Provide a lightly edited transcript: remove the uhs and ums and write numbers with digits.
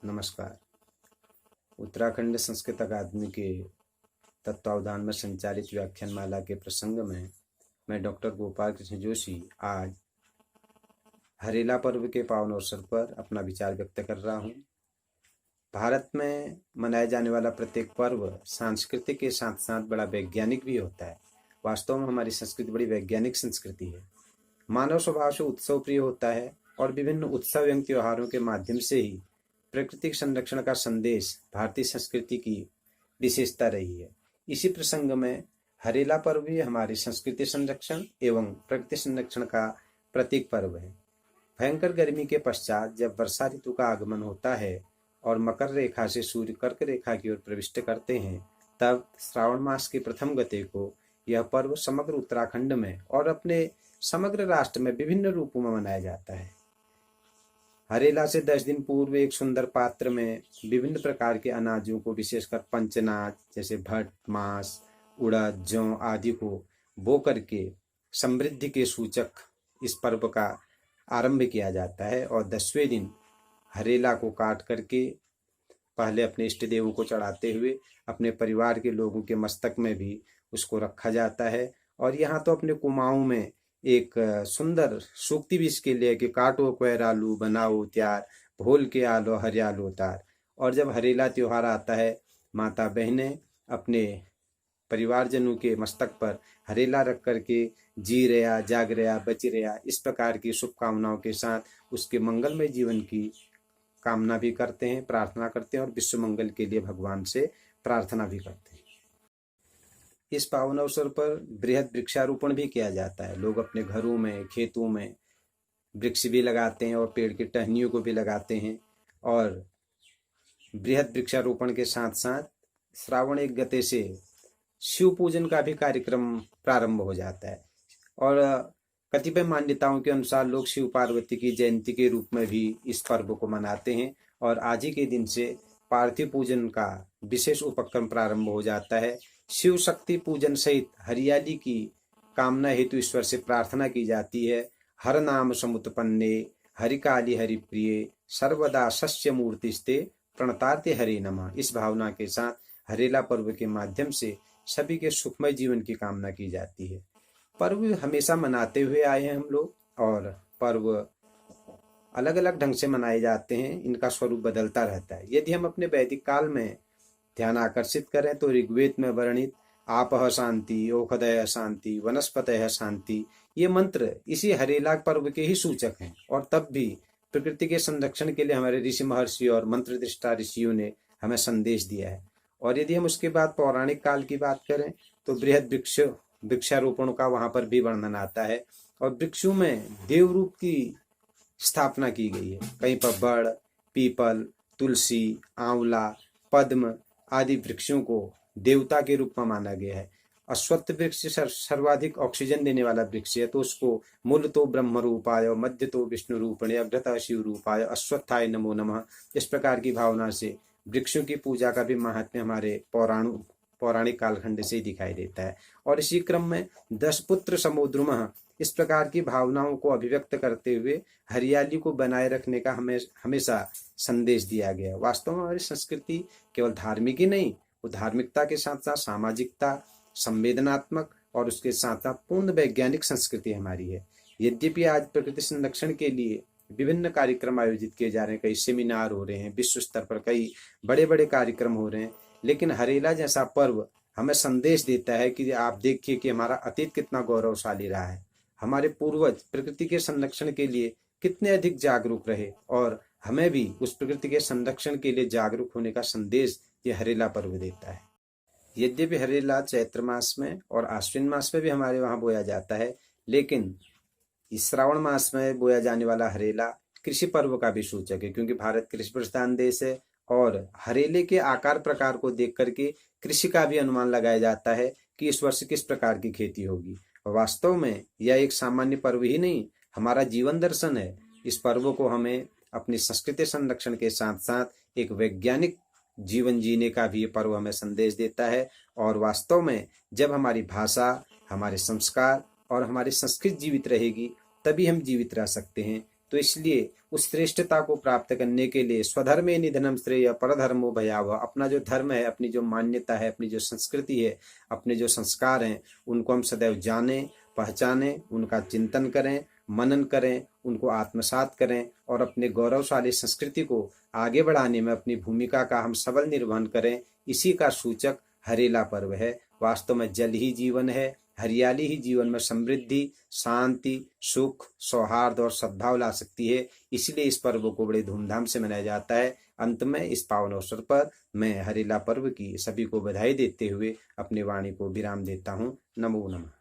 नमस्कार। उत्तराखंड संस्कृत अकादमी के तत्वावधान में संचालित व्याख्यानमाला के प्रसंग में मैं डॉक्टर गोपाल कृष्ण जोशी आज हरेला पर्व के पावन अवसर पर अपना विचार व्यक्त कर रहा हूँ। भारत में मनाया जाने वाला प्रत्येक पर्व सांस्कृतिक के साथ साथ बड़ा वैज्ञानिक भी होता है। वास्तव में हमारी संस्कृति बड़ी वैज्ञानिक संस्कृति है। मानव स्वभाव से उत्सव प्रिय होता है और विभिन्न उत्सव एवं त्योहारों के माध्यम से ही प्राकृतिक संरक्षण का संदेश भारतीय संस्कृति की विशेषता रही है। इसी प्रसंग में हरेला पर्व भी हमारी संस्कृति संरक्षण एवं प्रकृति संरक्षण का प्रतीक पर्व है। भयंकर गर्मी के पश्चात जब वर्षा ऋतु का आगमन होता है और मकर रेखा से सूर्य कर्क रेखा की ओर प्रविष्ट करते हैं, तब श्रावण मास की प्रथम गते को यह पर्व समग्र उत्तराखंड में और अपने समग्र राष्ट्र में विभिन्न रूपों में मनाया जाता है। हरेला से 10 दिन पूर्व एक सुंदर पात्र में विभिन्न प्रकार के अनाजों को, विशेषकर पंचनाद जैसे भट्ट, मांस, उड़द, जौ आदि को बो करके समृद्धि के सूचक इस पर्व का आरंभ किया जाता है और 10वें दिन हरेला को काट करके पहले अपने इष्ट देवों को चढ़ाते हुए अपने परिवार के लोगों के मस्तक में भी उसको रखा जाता है। और यहाँ तो अपने कुमाऊं में एक सुंदर सूक्ति भी इसके लिए कि काटो क्वैरालू बनाओ त्यार, भोल के आलो हरियालो तार। और जब हरेला त्योहार आता है, माता बहनें अपने परिवारजनों के मस्तक पर हरेला रख करके जी रहा, जाग रहा, बच रहा, इस प्रकार की शुभकामनाओं के साथ उसके मंगलमय जीवन की कामना भी करते हैं, प्रार्थना करते हैं और विश्व मंगल के लिए भगवान से प्रार्थना भी करते हैं। इस पावन अवसर पर बृहद वृक्षारोपण भी किया जाता है। लोग अपने घरों में, खेतों में वृक्ष भी लगाते हैं और पेड़ की टहनियों को भी लगाते हैं। और बृहद वृक्षारोपण के साथ साथ श्रावण एक गते से शिव पूजन का भी कार्यक्रम प्रारंभ हो जाता है। और कतिपय मान्यताओं के अनुसार लोग शिव पार्वती की जयंती के रूप में भी इस पर्व को मनाते हैं। और आज ही के दिन से पार्थिव पूजन का विशेष उपक्रम प्रारंभ हो जाता है। शिव शक्ति पूजन सहित हरियाली की कामना हेतु ईश्वर से प्रार्थना की जाती है। हर नाम समुत्पन्ने हरिकाली हरिप्रिय सर्वदा सस्य मूर्तिस्ते प्रणतार्ते हरे नमः। इस भावना के साथ हरेला पर्व के माध्यम से सभी के सुखमय जीवन की कामना की जाती है। पर्व हमेशा मनाते हुए आए हैं हम लोग, और पर्व अलग अलग ढंग से मनाए जाते हैं, इनका स्वरूप बदलता रहता है। यदि हम अपने वैदिक काल में ध्यान आकर्षित करें तो ऋग्वेद में वर्णित आपः शांति, औषधयः शांति, वनस्पतयः शांति, ये मंत्र इसी हरेला पर्व के ही सूचक हैं। और तब भी प्रकृति के संरक्षण के लिए हमारे ऋषि महर्षि और मंत्र दृष्टा ऋषियों ने हमें संदेश दिया है। और यदि हम उसके बाद पौराणिक काल की बात करें तो बृहद वृक्षारोपण का वहां पर भी वर्णन आता है। और वृक्षों में देव रूप की स्थापना की गई है। कहीं पर बड़, पीपल, तुलसी, आंवला, पद्म आदि वृक्षों को देवता के रूप में माना गया है। अश्वत्थ वृक्ष सर्वाधिक ऑक्सीजन देने वाला वृक्ष है, तो उसको मूल तो ब्रह्म रूपाय, मध्य तो विष्णु रूपणे, अग्रता शिव रूपाय, अश्वत्थाय नमो नमः। इस प्रकार की भावना से वृक्षों की पूजा का भी महात्म्य हमारे पौराणिक कालखंड से ही दिखाई देता है। और इसी क्रम में 10 पुत्र समुद्रमः, इस प्रकार की भावनाओं को अभिव्यक्त करते हुए हरियाली को बनाए रखने का हमेशा संदेश दिया गया है। वास्तव में हमारी संस्कृति केवल धार्मिक ही नहीं, वो धार्मिकता के साथ साथ सामाजिकता, संवेदनात्मक और उसके साथ साथ पूर्ण वैज्ञानिक संस्कृति हमारी है। यद्यपि आज प्रकृति संरक्षण के लिए विभिन्न कार्यक्रम आयोजित किए जा रहे हैं, कई सेमिनार हो रहे हैं, विश्व स्तर पर कई बड़े बड़े कार्यक्रम हो रहे हैं, लेकिन हरेला जैसा पर्व हमें संदेश देता है कि आप देखिए कि हमारा अतीत कितना गौरवशाली रहा है। हमारे पूर्वज प्रकृति के संरक्षण के लिए कितने अधिक जागरूक रहे, और हमें भी उस प्रकृति के संरक्षण के लिए जागरूक होने का संदेश ये हरेला पर्व देता है। यद्यपि हरेला चैत्र मास में और आश्विन मास में भी हमारे वहां बोया जाता है, लेकिन इस श्रावण मास में बोया जाने वाला हरेला कृषि पर्व का भी सूचक है, क्योंकि भारत कृषि प्रधान देश है। और हरेले के आकार प्रकार को देख करके कृषि का भी अनुमान लगाया जाता है कि इस वर्ष किस प्रकार की खेती होगी। वास्तव में यह एक सामान्य पर्व ही नहीं, हमारा जीवन दर्शन है। इस पर्व को हमें अपनी संस्कृति संरक्षण के साथ साथ एक वैज्ञानिक जीवन जीने का भी ये पर्व हमें संदेश देता है। और वास्तव में जब हमारी भाषा, हमारे संस्कार और हमारी संस्कृति जीवित रहेगी, तभी हम जीवित रह सकते हैं। तो इसलिए उस श्रेष्ठता को प्राप्त करने के लिए स्वधर्मे निधनम श्रेय परधर्मो भयावह, अपना जो धर्म है, अपनी जो मान्यता है, अपनी जो संस्कृति है, अपने जो संस्कार हैं, उनको हम सदैव जानें, पहचानें, उनका चिंतन करें, मनन करें, उनको आत्मसात करें और अपने गौरवशाली संस्कृति को आगे बढ़ाने में अपनी भूमिका का हम सबल निर्वहन करें। इसी का सूचक हरेला पर्व है। वास्तव में जल ही जीवन है, हरियाली ही जीवन में समृद्धि, शांति, सुख, सौहार्द और सद्भाव ला सकती है। इसलिए इस पर्व को बड़े धूमधाम से मनाया जाता है। अंत में इस पावन अवसर पर मैं हरेला पर्व की सभी को बधाई देते हुए अपनी वाणी को विराम देता हूँ। नमो नमः।